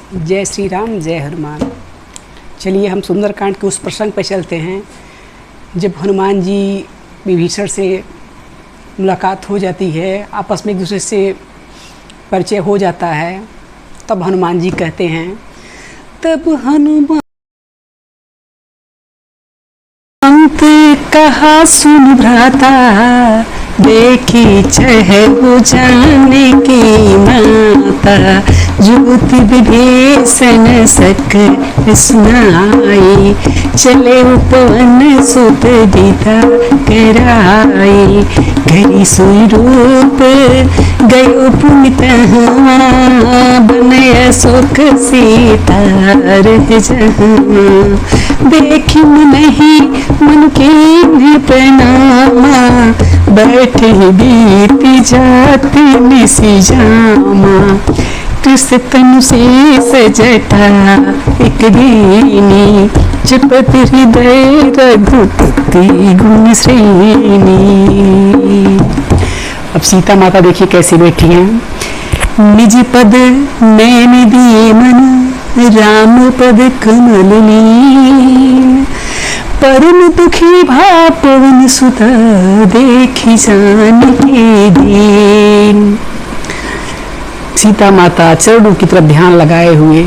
जय श्री राम, जय हनुमान। चलिए हम सुंदरकांड के उस प्रसंग पर चलते हैं जब हनुमान जी विभीषण से मुलाकात हो जाती है, आपस में एक दूसरे से परिचय हो जाता है। तब हनुमान जी कहते हैं, तब हनुमान कहा सुन भ्राता, देखी चहे वो जाने की माता, ज्योति विभीषण सक सुनाई, चले उपवन सुत दीता कराई, घरी सोई रूप गयो पुनित बनय सुख सीता रह जहाँ, देखी नहीं मन के प्रणामा, बैठे बीती जाती निसी जामा, कृष्ण तनु से सजता एक दीनी, जपत हृदय रघुपति गुण श्रेणी। अब सीता माता देखिए कैसे बैठी हैं। निज पद मैंने दिए मन, राम पद कमल लीन, परम दुखी भा पवन सुत, देखी जान के दीन। सीता माता चरणों की तरफ ध्यान लगाए हुए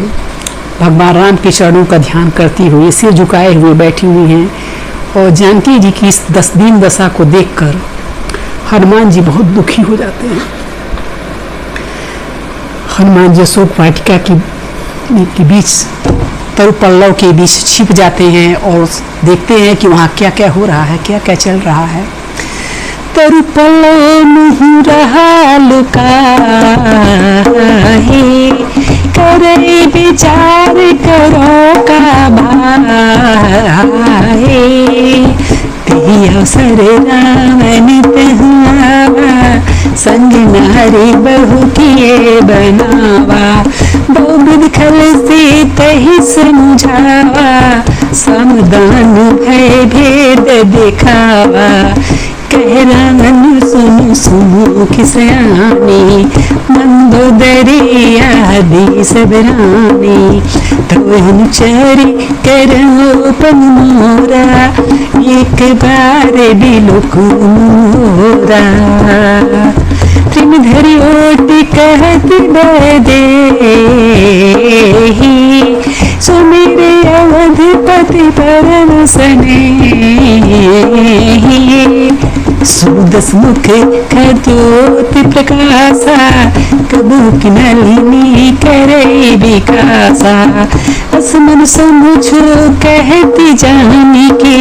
भगवान राम के चरणों का ध्यान करती हुई सिर झुकाए हुए बैठी हुई हैं, और जानकी जी की इस दीन दशा को देखकर हनुमान जी बहुत दुखी हो जाते हैं। हनुमान जी अशोक वाटिका के बीच तरु पल्लव के बीच छिप जाते हैं और देखते हैं कि वहाँ क्या क्या हो रहा है, क्या क्या चल रहा है। तरु पल्लव मुँह रहा लुकाहे, करे विचार करो का भाहे, तेहि अवसर रावण तहुआवा, संग नारी बहु किए बनावा, बहुविध खल से तहि समझावा, समदान भय भेद दिखावा, कह रावण सुनु सुनु खिसयानी, मंदोदरी आदि सब रानी, तो अनुचरी करो पन मोरा, एक बार बिलुक मोरा, प्रेम धरि ओटि कहत बदेहि, सुमेरे अवधपति परम स्नेहि, सुदस मुख खद्योति प्रकाशा, कबू की नलिनी करे विकासा, असमन समझो कहती जाने की,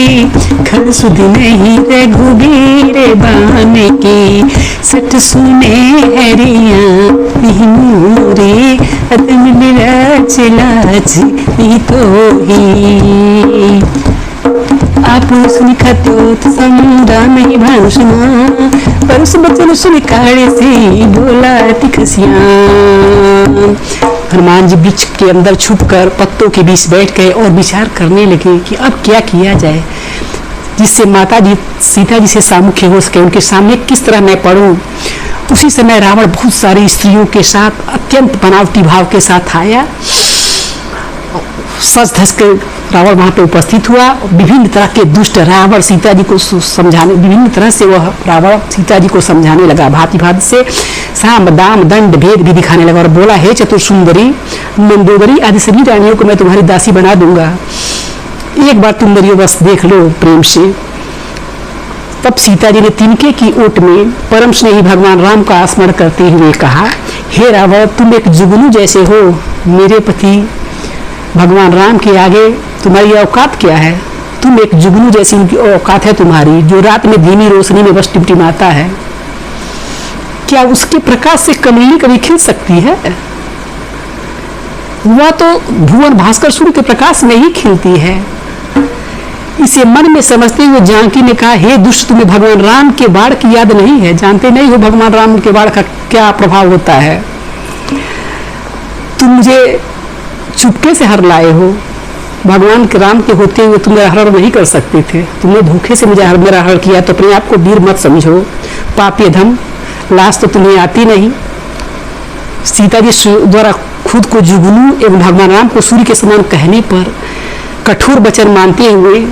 खल सुधि नहीं रघुबीर बान की, सट सुने हरिया मोरे, अदम विराज लाज तो ही, आप सुनि खत्योत संग्राम ही भाषमा, परस बचन सुनि काढ़े से बोला तिखसिया। हनुमान जी बीच के अंदर छुपकर पत्तों के बीच बैठ गए और विचार करने लगे कि अब क्या किया जाए जिससे माता जी सीता जी से सामुख्य हो सके, उनके सामने किस तरह मैं पढ़ूं। उसी समय रावण बहुत सारी स्त्रियों के साथ अत्यंत बनावटी भाव के साथ आया। सच धस के रावण वहां पे उपस्थित हुआ। विभिन्न तरह के दुष्ट रावण सीता जी को समझाने, विभिन्न तरह से वह रावण सीता जी को समझाने लगा, भांति भांति से साम दाम दंड भेद भी दिखाने लगा और बोला, हे चतुर सुंदरी मंदोदरी आदि सभी रानियों को मैं तुम्हारी दासी बना दूंगा, एक बार तुम मेरी बस देख लो प्रेम से। तब सीता जी ने तिनके की ओट में परम स्नेही भगवान राम का स्मरण करते हुए कहा, हे रावण तुम एक जुगनू जैसे हो, मेरे पति भगवान राम के आगे तुम्हारी औकात क्या है। तुम एक जुगनू जैसी उनकी औकात है तुम्हारी, जो रात में धीमी रोशनी में बस टिमटिमाता है। क्या उसके प्रकाश से कमली कभी खिल सकती है? वह तो भुवन भास्कर सूर्य के प्रकाश में ही खिलती है। इसे मन में समझते हुए जानकी ने कहा, हे दुष्ट तुम्हें भगवान राम के बाण की याद नहीं है, जानते नहीं हो भगवान राम के बाण का क्या प्रभाव होता है। तुम मुझे चुपके से हर लाए हो, भगवान के राम के होते हुए तुम मेरा हरण नहीं कर सकते थे, तुमने धोखे से मुझे मेरा हरण किया, तो अपने आप को वीर मत समझो, पापी अधम, लाश तो तुम्हें आती नहीं। सीता जी द्वारा खुद को जुगनू एवं भगवान राम को सूर्य के समान कहने पर कठोर वचन मानते हुए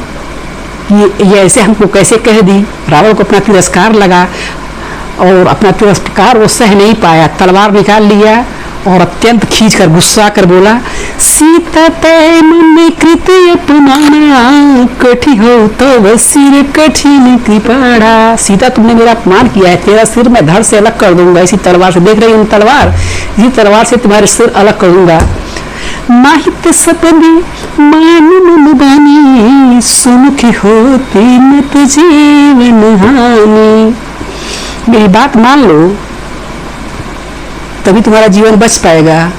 ये ऐसे हमको कैसे कह दी। रावण को अपना तिरस्कार लगा और अपना तिरस्कार वो सह नहीं पाया, तलवार निकाल लिया और अत्यंत खींच कर गुस्सा कर बोला, सीता तय मन कृत अपमाना कठी हो तो सिर कठिन कृपाड़ा। सीता तुमने मेरा अपमान किया है, तेरा सिर मैं धड़ से अलग कर दूंगा। इसी तलवार से, देख रही हूँ तलवार, इसी तलवार से तुम्हारे सिर अलग कर दूंगा। माहित सपने मान मन बानी सुमुखी होती मत जीवन हानि। मेरी बात मान लो तभी तुम्हारा जीवन बच पाएगा।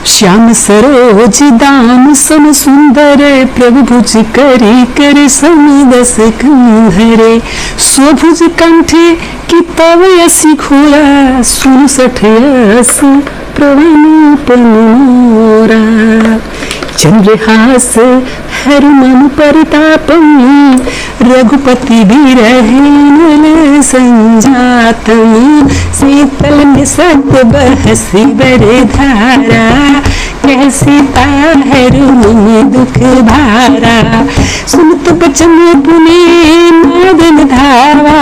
श्याम सरोज दाम सम सुंदर प्रभु भुज करी कर समदस कंधरे स्वभुज कंठे की तव यसी घोड़ा सुन सठयस प्रवण पनोरा। चंद्रहास हर मन परितापम रघुपति विरहीन संजातम शीतल में सत बहसी बरे धारा कैसी ताहर मन दुख भारा। सुनत बचन पुने मदन धावा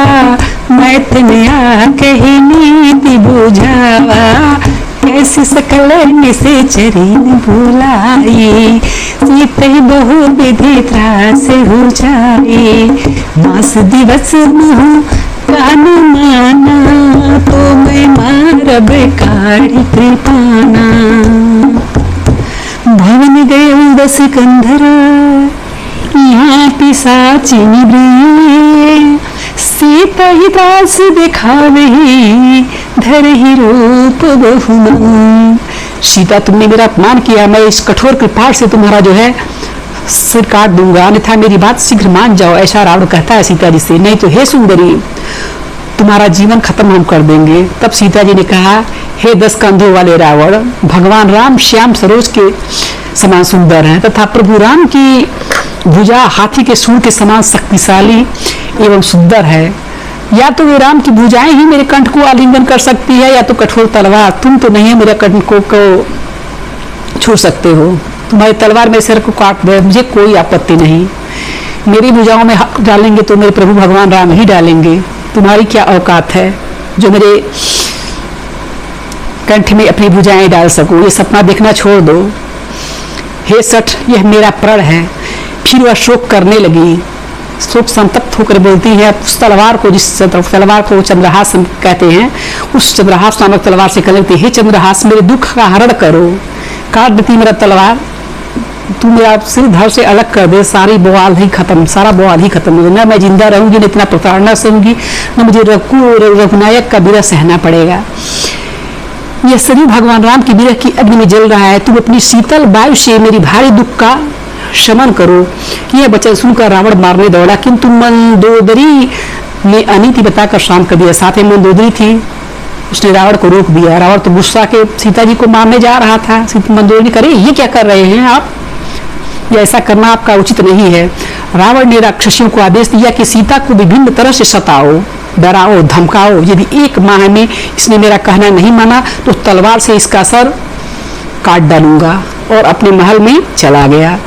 मैथ में आ कही नीति बुझावा कैसी सकल से चरीन भुलाई सीते बहु विधि त्रास हो जाए। मास दिवस मुँह कान माना तो मैं मारब काढ़ी कृपाना। भवन गए दस कंधर यहाँ पिशाची निभृ सीता ही दास दिखावे धर ही रूप बहुमान। सीता तुमने मेरा अपमान किया, मैं इस कठोर कृपाण से तुम्हारा जो है सिर काट दूंगा, अन्यथा मेरी बात शीघ्र मान जाओ, ऐसा रावण कहता है सीता जी से, नहीं तो हे सुंदरी तुम्हारा जीवन खत्म हम कर देंगे। तब सीता जी ने कहा, हे 10 कंधों वाले रावण, भगवान राम श्याम सरोज के समान सुंदर हैं तथा प्रभु राम की भुजा हाथी के सूंड के समान शक्तिशाली एवं सुंदर है। या तो वे राम की भुजाएं ही मेरे कंठ को आलिंगन कर सकती है या तो कठोर तलवार, तुम तो नहीं मेरे कंठ को छू सकते हो। तुम्हारी तलवार मेरे सिर को काट दे, मुझे कोई आपत्ति नहीं। मेरी भुजाओं में हाथ डालेंगे तो मेरे प्रभु भगवान राम ही डालेंगे। तुम्हारी क्या औकात है जो मेरे कंठ में अपनी भुजाएं डाल सको। ये सपना देखना छोड़ दो। हे सठ, यह मेरा प्रण है। फिर वह शोक करने लगी, शोक संतप्त होकर बोलती है, उस तलवार को, जिस तलवार को चंद्रहास कहते हैं, उस चंद्रहास नामक तलवार से कहती है, हे चंद्रहास मेरे दुख का हरण करो, काट देती मेरा तलवार, तू मेरा सिर धड़ से अलग कर दे, सारी बवाल ही खत्म, सारा बवाल ही खत्म हो जाए। न मैं जिंदा रहूंगी, न इतना प्रताड़ना सहूंगी, न मुझे रघुनायक का विरह सहना पड़ेगा। यह शरीर भगवान राम की विरह की अग्नि में जल रहा है, तुम अपनी शीतल वायु से मेरी भारी दुख का शमन करो। यह वचन सुनकर रावण मारने दौड़ा, किंतु मंदोदरी ने अनीति बताकर शांत कर दिया। साथ में मंदोदरी थी, उसने रावण को रोक दिया। रावण तो गुस्सा के सीता जी को मारने जा रहा था। मंदोदरी करे, ये क्या कर रहे हैं आप, ये ऐसा करना आपका उचित नहीं है। रावण ने राक्षसियों को आदेश दिया कि सीता को विभिन्न तरह से सताओ, डराओ, धमकाओ। यदि 1 माह में इसने मेरा कहना नहीं माना तो तलवार से इसका सर काट डालूंगा, और अपने महल में चला गया।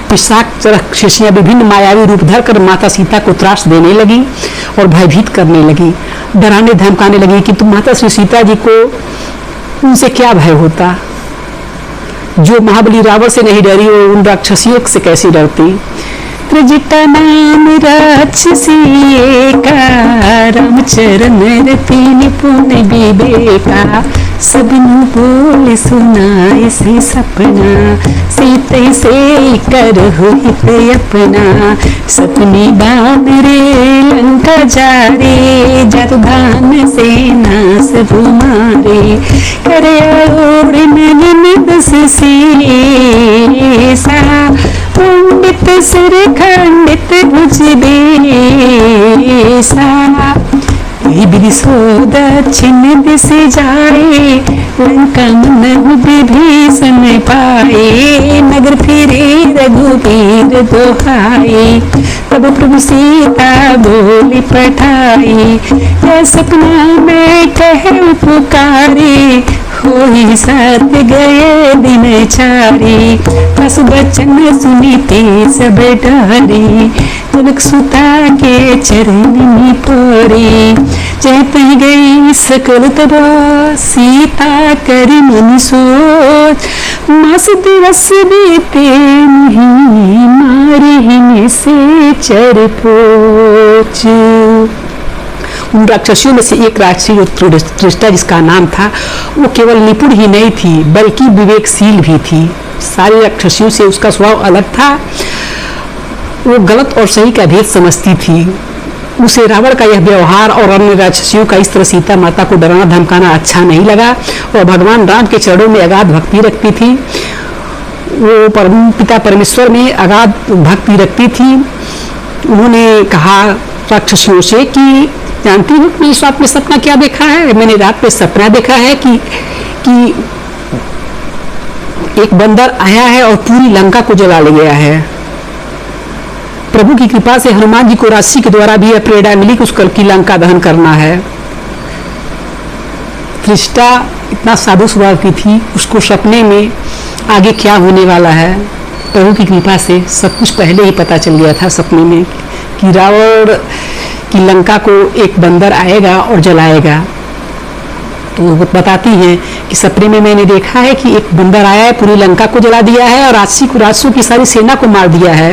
पिशाच राक्षसियां विभिन्न मायावी रूप धरकर माता सीता को त्रास देने लगी और भयभीत करने लगी, डराने धमकाने लगी कि तुम माता श्री सीता जी को, उनसे क्या भय होता, जो महाबली रावण से नहीं डरी वो उन राक्षसियों से कैसे डरती। त्रिजटा नाम राक्षसी एका रामचरण रति पुण्य विवेका सबनु बोल सुनाए से सपना सीते से कर हित अपना सपनी बान रे लंका जा रे जतुधान से नास भुमारे करे ओढ़ नयन दस सीसा पंडित सिर खंडित भुज बेसा विदिशो दक्षिण दिश जाए लंका मन विभीषण पाए नगर फिरे रघुवीर दोहाए तब प्रभु सीता बोली पठाई यह सपना में कह पुकारे खोई साथ गए दिन चारी, बस बचन सुनीते सब डारी, जनक सुता के चरण में पड़ी, चैत गई सकल तरह सीता कर मन सोच, मास दिवस बीते नहीं मारे से चर पोच। उन राक्षसियों में से एक राक्षसी जो त्रिष्टा जिसका नाम था, वो केवल निपुण ही नहीं थी बल्कि विवेकशील भी थी। सारी राक्षसियों से उसका स्वभाव अलग था। वो गलत और सही का भेद समझती थी। उसे रावण का यह व्यवहार और अन्य राक्षसियों का इस तरह सीता माता को डराना धमकाना अच्छा नहीं लगा। और भगवान राम के चरणों में अगाध भक्ति रखती थी। वो पिता परमेश्वर में अगाध भक्ति रखती थी। उन्होंने कहा राक्षसियों से कि जानती हूँ मैंने रात में सपना क्या देखा है? मैंने रात में सपना देखा है कि एक बंदर आया है और पूरी लंका को जला ले गया है। प्रभु की कृपा से हनुमान जी को राशि के द्वारा भी यह प्रेरणा मिली कि उस कल की लंका दहन करना है। त्रिष्टा इतना साधु स्वभाव की थी, उसको सपने में आगे क्या होने वाला है प्रभु की कृपा से सब कुछ पहले ही पता चल गया था सपने में कि रावण की लंका को एक बंदर आएगा और जलाएगा। तो वो बताती हैं कि सपने में मैंने देखा है कि एक बंदर आया है, पूरी लंका को जला दिया है और राक्षसों की सारी सेना को मार दिया है।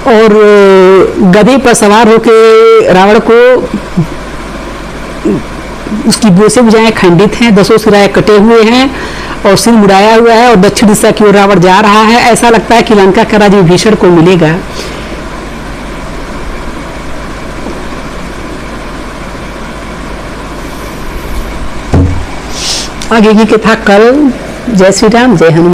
और गधे पर सवार होकर रावण को उसकी से भुजाएं खंडित हैं, 10 सिराए कटे हुए हैं और सिर मुड़ाया हुआ है और दक्षिण दिशा की ओर रावण जा रहा है। ऐसा लगता है कि लंका का राज्य विभीषण को मिलेगा। आगे की कथा कल। जय श्री राम, जय हनुमान।